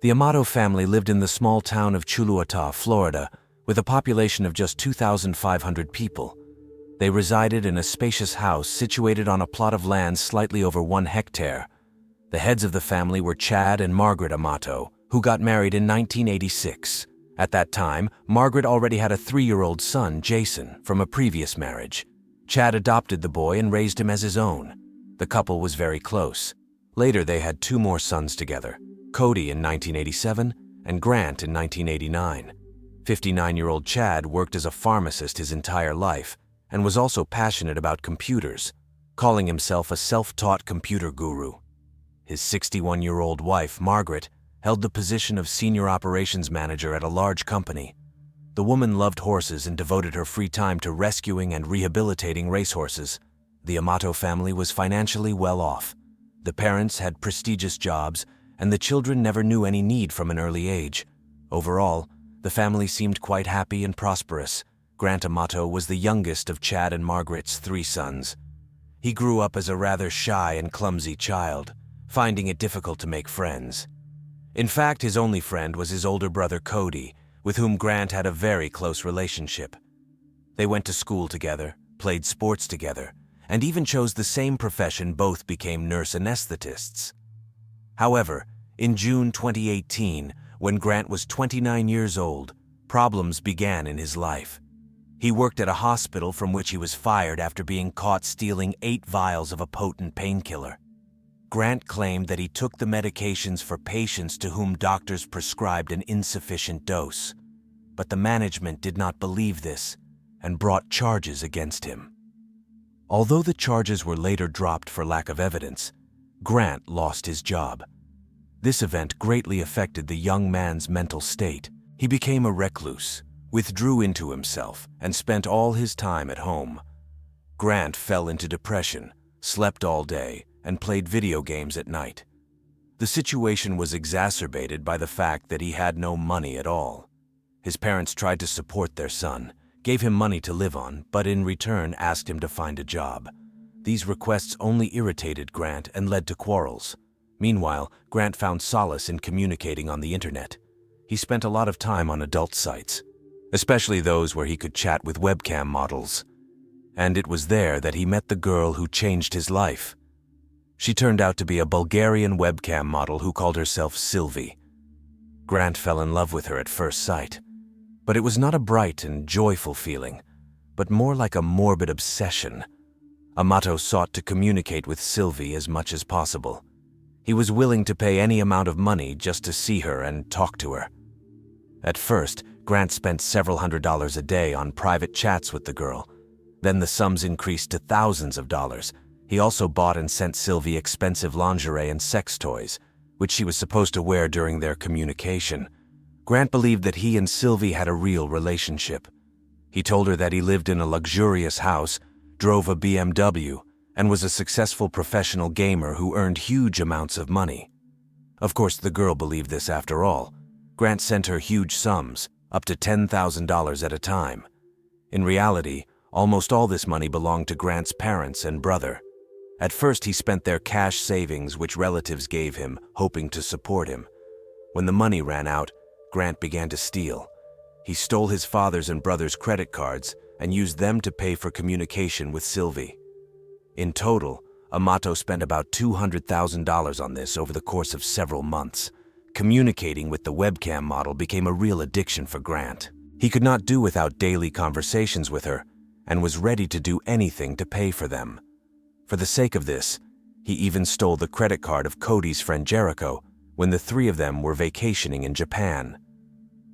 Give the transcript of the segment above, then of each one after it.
The Amato family lived in the small town of Chuluata, Florida, with a population of just 2,500 people. They resided in a spacious house situated on a plot of land slightly over 1 hectare. The heads of the family were Chad and Margaret Amato, who got married in 1986. At that time, Margaret already had a 3-year-old son, Jason, from a previous marriage. Chad adopted the boy and raised him as his own. The couple was very close. Later, they had 2 more sons together, Cody in 1987 and Grant in 1989. 59-year-old Chad worked as a pharmacist his entire life and was also passionate about computers, calling himself a self-taught computer guru. His 61-year-old wife, Margaret, held the position of senior operations manager at a large company. The woman loved horses and devoted her free time to rescuing and rehabilitating racehorses. The Amato family was financially well off. The parents had prestigious jobs, and the children never knew any need from an early age. Overall, the family seemed quite happy and prosperous. Grant Amato was the youngest of Chad and Margaret's 3 sons. He grew up as a rather shy and clumsy child, finding it difficult to make friends. In fact, his only friend was his older brother Cody, with whom Grant had a very close relationship. They went to school together, played sports together, and even chose the same profession. Both became nurse anesthetists. However, in June 2018, when Grant was 29 years old, problems began in his life. He worked at a hospital from which he was fired after being caught stealing 8 vials of a potent painkiller. Grant claimed that he took the medications for patients to whom doctors prescribed an insufficient dose, but the management did not believe this and brought charges against him. Although the charges were later dropped for lack of evidence, Grant lost his job. This event greatly affected the young man's mental state. He became a recluse, withdrew into himself, and spent all his time at home. Grant fell into depression, slept all day, and played video games at night. The situation was exacerbated by the fact that he had no money at all. His parents tried to support their son, gave him money to live on, but in return asked him to find a job. These requests only irritated Grant and led to quarrels. Meanwhile, Grant found solace in communicating on the internet. He spent a lot of time on adult sites, especially those where he could chat with webcam models. And it was there that he met the girl who changed his life. She turned out to be a Bulgarian webcam model who called herself Sylvie. Grant fell in love with her at first sight. But it was not a bright and joyful feeling, but more like a morbid obsession. Amato sought to communicate with Sylvie as much as possible. He was willing to pay any amount of money just to see her and talk to her. At first, Grant spent several $100s a day on private chats with the girl. Then the sums increased to thousands of dollars. He also bought and sent Sylvie expensive lingerie and sex toys, which she was supposed to wear during their communication. Grant believed that he and Sylvie had a real relationship. He told her that he lived in a luxurious house, drove a BMW, and was a successful professional gamer who earned huge amounts of money. Of course, the girl believed this after all. Grant sent her huge sums, up to $10,000 at a time. In reality, almost all this money belonged to Grant's parents and brother. At first, he spent their cash savings which relatives gave him, hoping to support him. When the money ran out, Grant began to steal. He stole his father's and brother's credit cards and used them to pay for communication with Sylvie. In total, Amato spent about $200,000 on this over the course of several months. Communicating with the webcam model became a real addiction for Grant. He could not do without daily conversations with her and was ready to do anything to pay for them. For the sake of this, he even stole the credit card of Cody's friend Jericho when the 3 of them were vacationing in Japan.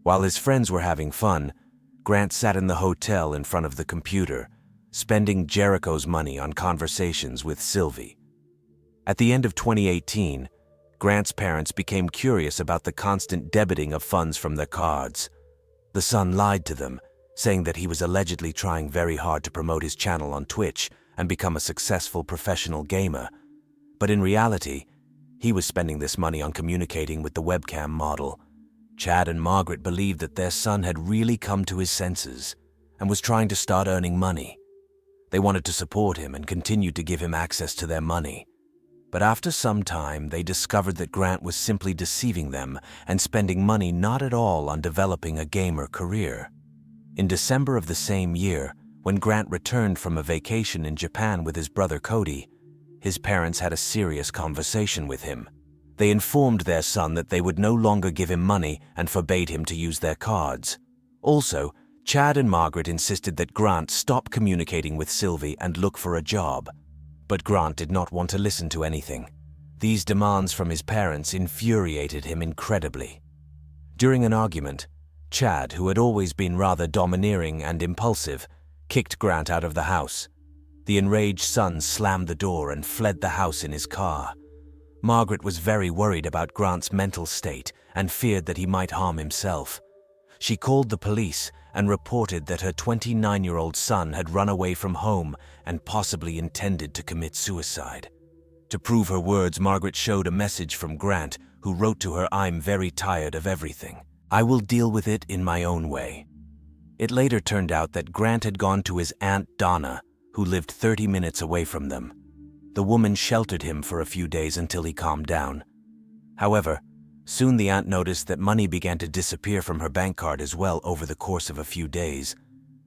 While his friends were having fun, Grant sat in the hotel in front of the computer, spending Jericho's money on conversations with Sylvie. At the end of 2018, Grant's parents became curious about the constant debiting of funds from their cards. The son lied to them, saying that he was allegedly trying very hard to promote his channel on Twitch and become a successful professional gamer. But in reality, he was spending this money on communicating with the webcam model. Chad and Margaret believed that their son had really come to his senses and was trying to start earning money. They wanted to support him and continued to give him access to their money. But after some time, they discovered that Grant was simply deceiving them and spending money not at all on developing a gamer career. In December of the same year, when Grant returned from a vacation in Japan with his brother Cody, his parents had a serious conversation with him. They informed their son that they would no longer give him money and forbade him to use their cards. Also, Chad and Margaret insisted that Grant stop communicating with Sylvie and look for a job. But Grant did not want to listen to anything. These demands from his parents infuriated him incredibly. During an argument, Chad, who had always been rather domineering and impulsive, kicked Grant out of the house. The enraged son slammed the door and fled the house in his car. Margaret was very worried about Grant's mental state and feared that he might harm himself. She called the police and reported that her 29-year-old son had run away from home and possibly intended to commit suicide. To prove her words, Margaret showed a message from Grant, who wrote to her, "I'm very tired of everything. I will deal with it in my own way." It later turned out that Grant had gone to his Aunt Donna, who lived 30 minutes away from them. The woman sheltered him for a few days until he calmed down. However, soon the aunt noticed that money began to disappear from her bank card as well over the course of a few days.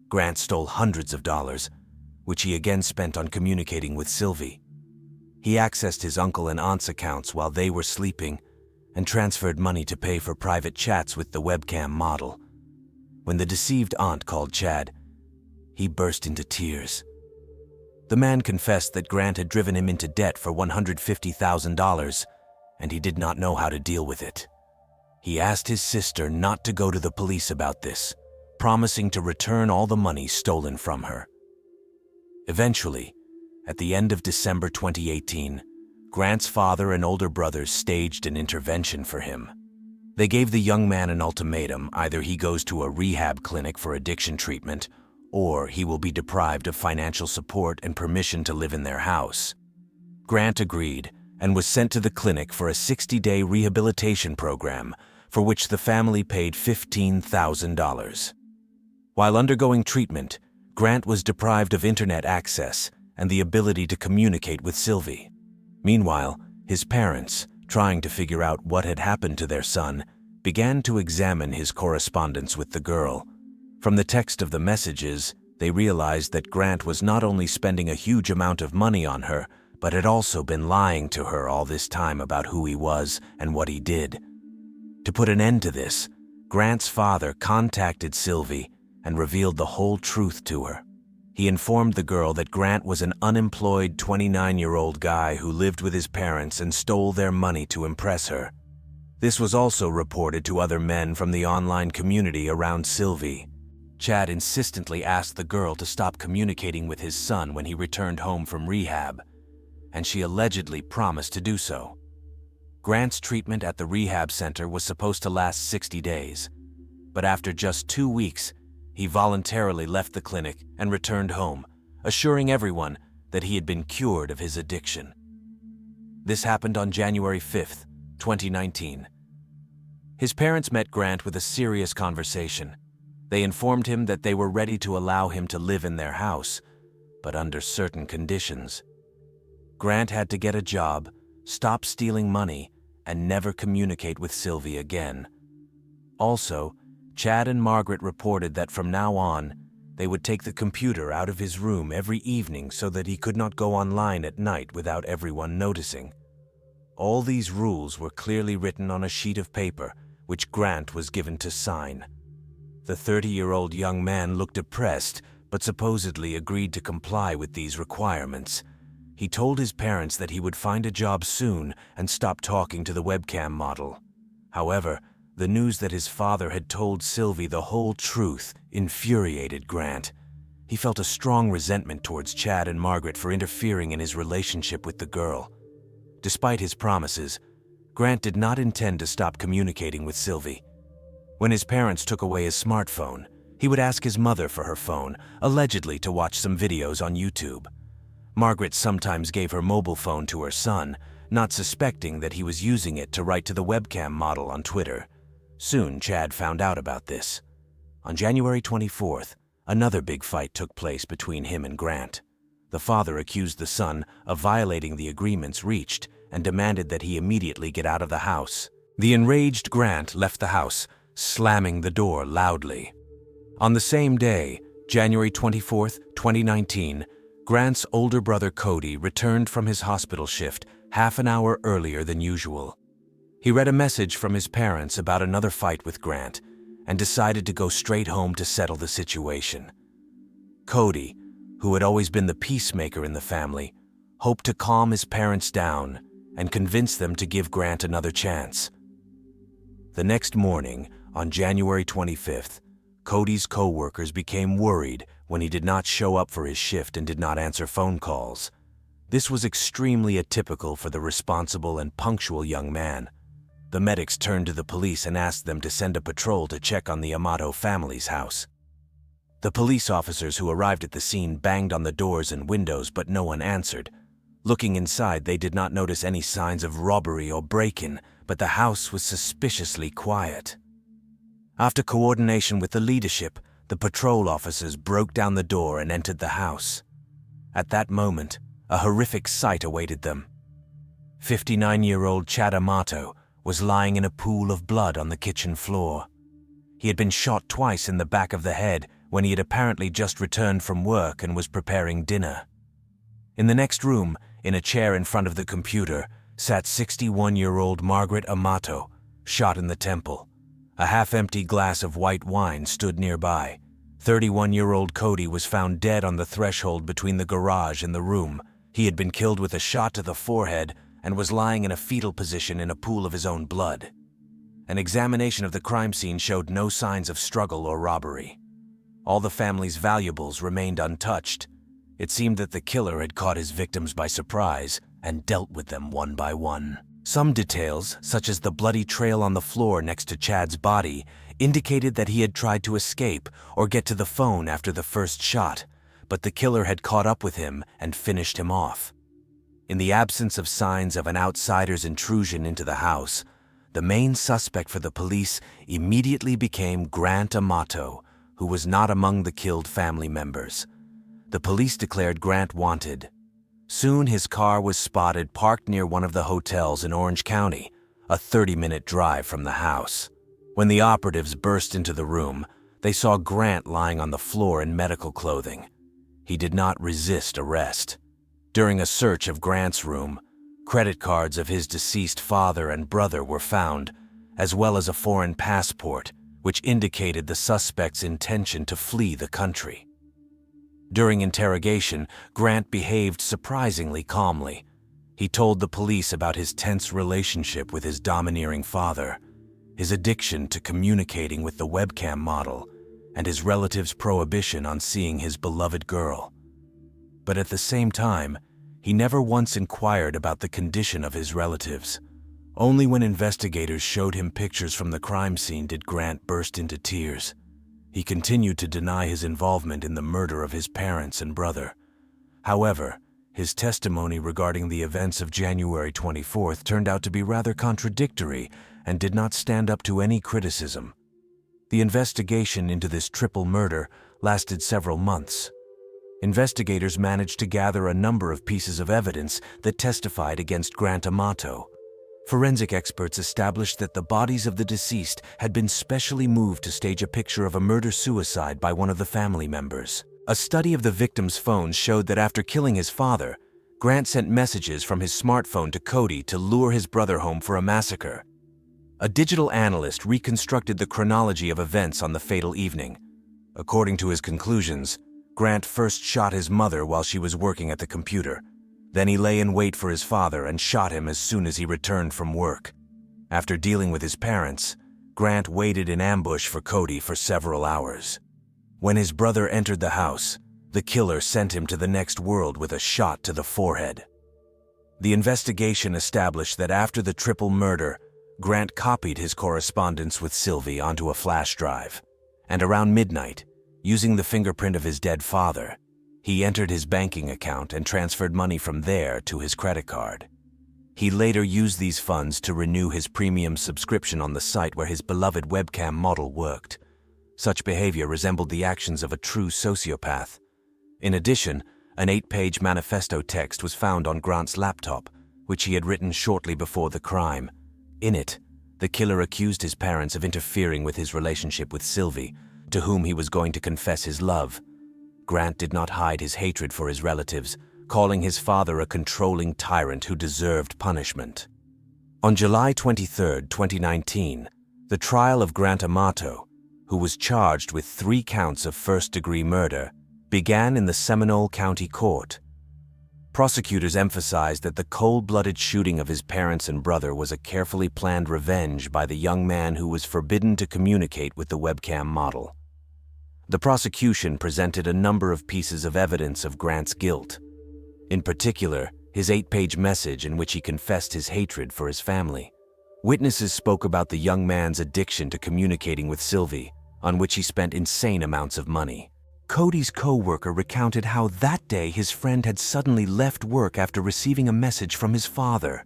Grant stole hundreds of dollars, which he again spent on communicating with Sylvie. He accessed his uncle and aunt's accounts while they were sleeping and transferred money to pay for private chats with the webcam model. When the deceived aunt called Chad, he burst into tears. The man confessed that Grant had driven him into debt for $150,000, and he did not know how to deal with it. He asked his sister not to go to the police about this, promising to return all the money stolen from her. Eventually, at the end of December 2018, Grant's father and older brothers staged an intervention for him. They gave the young man an ultimatum: either he goes to a rehab clinic for addiction treatment, or he will be deprived of financial support and permission to live in their house. Grant agreed and was sent to the clinic for a 60-day rehabilitation program, for which the family paid $15,000. While undergoing treatment, Grant was deprived of internet access and the ability to communicate with Sylvie. Meanwhile, his parents, trying to figure out what had happened to their son, began to examine his correspondence with the girl. From the text of the messages, they realized that Grant was not only spending a huge amount of money on her, but had also been lying to her all this time about who he was and what he did. To put an end to this, Grant's father contacted Sylvie and revealed the whole truth to her. He informed the girl that Grant was an unemployed 29-year-old guy who lived with his parents and stole their money to impress her. This was also reported to other men from the online community around Sylvie. Chad insistently asked the girl to stop communicating with his son when he returned home from rehab, and she allegedly promised to do so. Grant's treatment at the rehab center was supposed to last 60 days, but after just 2 weeks, he voluntarily left the clinic and returned home, assuring everyone that he had been cured of his addiction. This happened on January 5th, 2019. His parents met Grant with a serious conversation. They informed him that they were ready to allow him to live in their house, but under certain conditions. Grant had to get a job, stop stealing money, and never communicate with Sylvie again. Also, Chad and Margaret reported that from now on, they would take the computer out of his room every evening so that he could not go online at night without everyone noticing. All these rules were clearly written on a sheet of paper, which Grant was given to sign. The 30-year-old young man looked depressed, but supposedly agreed to comply with these requirements. He told his parents that he would find a job soon and stop talking to the webcam model. However, the news that his father had told Sylvie the whole truth infuriated Grant. He felt a strong resentment towards Chad and Margaret for interfering in his relationship with the girl. Despite his promises, Grant did not intend to stop communicating with Sylvie. When his parents took away his smartphone, he would ask his mother for her phone, allegedly to watch some videos on YouTube. Margaret sometimes gave her mobile phone to her son, not suspecting that he was using it to write to the webcam model on Twitter. Soon, Chad found out about this. On January 24th, another big fight took place between him and Grant. The father accused the son of violating the agreements reached and demanded that he immediately get out of the house. The enraged Grant left the house, slamming the door loudly. On the same day, January 24, 2019, Grant's older brother Cody returned from his hospital shift half an hour earlier than usual. He read a message from his parents about another fight with Grant and decided to go straight home to settle the situation. Cody, who had always been the peacemaker in the family, hoped to calm his parents down and convince them to give Grant another chance. The next morning, on January 25th, Cody's co-workers became worried when he did not show up for his shift and did not answer phone calls. This was extremely atypical for the responsible and punctual young man. The medics turned to the police and asked them to send a patrol to check on the Amato family's house. The police officers who arrived at the scene banged on the doors and windows, but no one answered. Looking inside, they did not notice any signs of robbery or break-in, but the house was suspiciously quiet. After coordination with the leadership, the patrol officers broke down the door and entered the house. At that moment, a horrific sight awaited them. 59-year-old Chad Amato was lying in a pool of blood on the kitchen floor. He had been shot twice in the back of the head when he had apparently just returned from work and was preparing dinner. In the next room, in a chair in front of the computer, sat 61-year-old Margaret Amato, shot in the temple. A half-empty glass of white wine stood nearby. 31-year-old Cody was found dead on the threshold between the garage and the room. He had been killed with a shot to the forehead and was lying in a fetal position in a pool of his own blood. An examination of the crime scene showed no signs of struggle or robbery. All the family's valuables remained untouched. It seemed that the killer had caught his victims by surprise and dealt with them one by one. Some details, such as the bloody trail on the floor next to Chad's body, indicated that he had tried to escape or get to the phone after the first shot, but the killer had caught up with him and finished him off. In the absence of signs of an outsider's intrusion into the house, the main suspect for the police immediately became Grant Amato, who was not among the killed family members. The police declared Grant wanted. Soon his car was spotted parked near one of the hotels in Orange County, a 30-minute drive from the house. When the operatives burst into the room, they saw Grant lying on the floor in medical clothing. He did not resist arrest. During a search of Grant's room, credit cards of his deceased father and brother were found, as well as a foreign passport, which indicated the suspect's intention to flee the country. During interrogation, Grant behaved surprisingly calmly. He told the police about his tense relationship with his domineering father, his addiction to communicating with the webcam model, and his relative's prohibition on seeing his beloved girl. But at the same time, he never once inquired about the condition of his relatives. Only when investigators showed him pictures from the crime scene did Grant burst into tears. He continued to deny his involvement in the murder of his parents and brother. However, his testimony regarding the events of January 24th turned out to be rather contradictory and did not stand up to any criticism. The investigation into this triple murder lasted several months. Investigators managed to gather a number of pieces of evidence that testified against Grant Amato. Forensic experts established that the bodies of the deceased had been specially moved to stage a picture of a murder-suicide by one of the family members. A study of the victim's phones showed that after killing his father, Grant sent messages from his smartphone to Cody to lure his brother home for a massacre. A digital analyst reconstructed the chronology of events on the fatal evening. According to his conclusions, Grant first shot his mother while she was working at the computer. Then he lay in wait for his father and shot him as soon as he returned from work. After dealing with his parents, Grant waited in ambush for Cody for several hours. When his brother entered the house, the killer sent him to the next world with a shot to the forehead. The investigation established that after the triple murder, Grant copied his correspondence with Sylvie onto a flash drive, and around midnight, using the fingerprint of his dead father, he entered his banking account and transferred money from there to his credit card. He later used these funds to renew his premium subscription on the site where his beloved webcam model worked. Such behavior resembled the actions of a true sociopath. In addition, An 8-page manifesto text was found on Grant's laptop, which he had written shortly before the crime. In it, the killer accused his parents of interfering with his relationship with Sylvie, to whom he was going to confess his love. Grant did not hide his hatred for his relatives, calling his father a controlling tyrant who deserved punishment. On July 23, 2019, the trial of Grant Amato, who was charged with 3 counts of first-degree murder, began in the Seminole County Court. Prosecutors emphasized that the cold-blooded shooting of his parents and brother was a carefully planned revenge by the young man who was forbidden to communicate with the webcam model. The prosecution presented a number of pieces of evidence of Grant's guilt. In particular, his 8-page message in which he confessed his hatred for his family. Witnesses spoke about the young man's addiction to communicating with Sylvie, on which he spent insane amounts of money. Cody's co-worker recounted how that day his friend had suddenly left work after receiving a message from his father.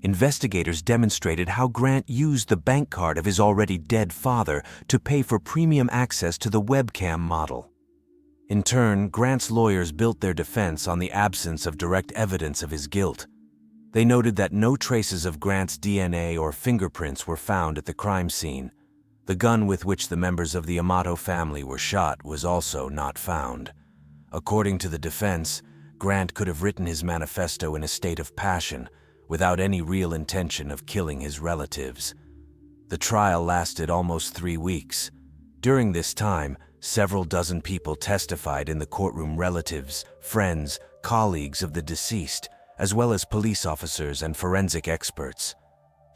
Investigators demonstrated how Grant used the bank card of his already dead father to pay for premium access to the webcam model. In turn, Grant's lawyers built their defense on the absence of direct evidence of his guilt. They noted that no traces of Grant's DNA or fingerprints were found at the crime scene. The gun with which the members of the Amato family were shot was also not found. According to the defense, Grant could have written his manifesto in a state of passion, without any real intention of killing his relatives. The trial lasted almost 3 weeks. During this time, several dozen people testified in the courtroom: relatives, friends, colleagues of the deceased, as well as police officers and forensic experts.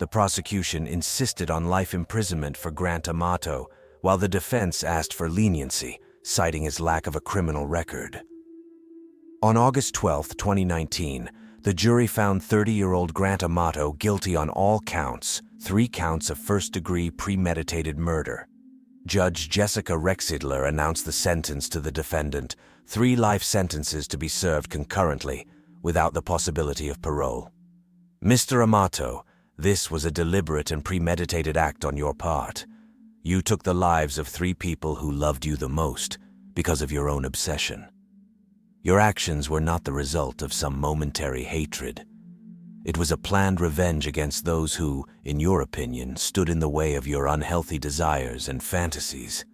The prosecution insisted on life imprisonment for Grant Amato, while the defense asked for leniency, citing his lack of a criminal record. On August 12, 2019, the jury found 30-year-old Grant Amato guilty on all counts, 3 counts of first-degree premeditated murder. Judge Jessica Rexidler announced the sentence to the defendant: 3 life sentences to be served concurrently, without the possibility of parole. Mr. Amato, this was a deliberate and premeditated act on your part. You took the lives of 3 people who loved you the most because of your own obsession. Your actions were not the result of some momentary hatred. It was a planned revenge against those who, in your opinion, stood in the way of your unhealthy desires and fantasies.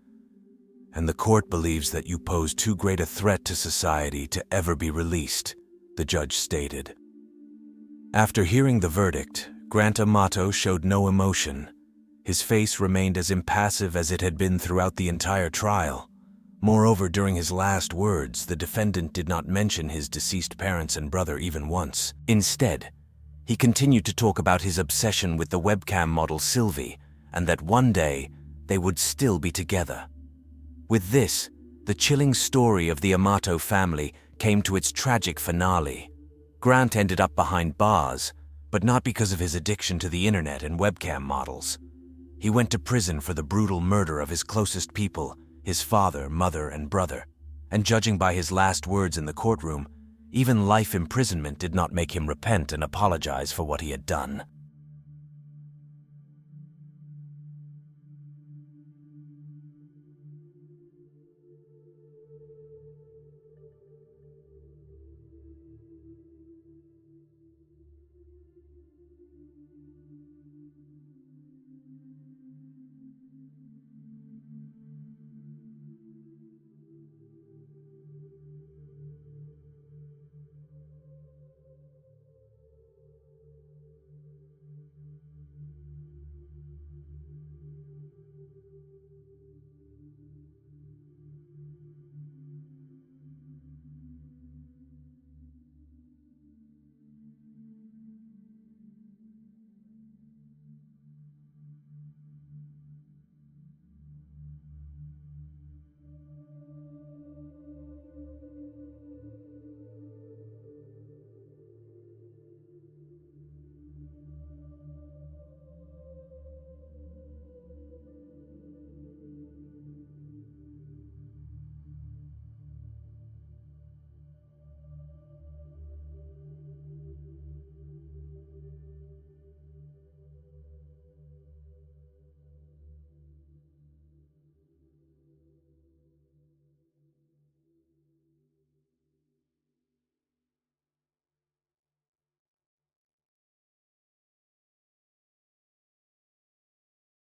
And the court believes that you pose too great a threat to society to ever be released, the judge stated. After hearing the verdict, Grant Amato showed no emotion. His face remained as impassive as it had been throughout the entire trial. Moreover, during his last words, the defendant did not mention his deceased parents and brother even once. Instead, he continued to talk about his obsession with the webcam model Sylvie, and that one day they would still be together. With this, the chilling story of the Amato family came to its tragic finale. Grant ended up behind bars, but not because of his addiction to the internet and webcam models. He went to prison for the brutal murder of his closest people, his father, mother, and brother. And judging by his last words in the courtroom, even life imprisonment did not make him repent and apologize for what he had done.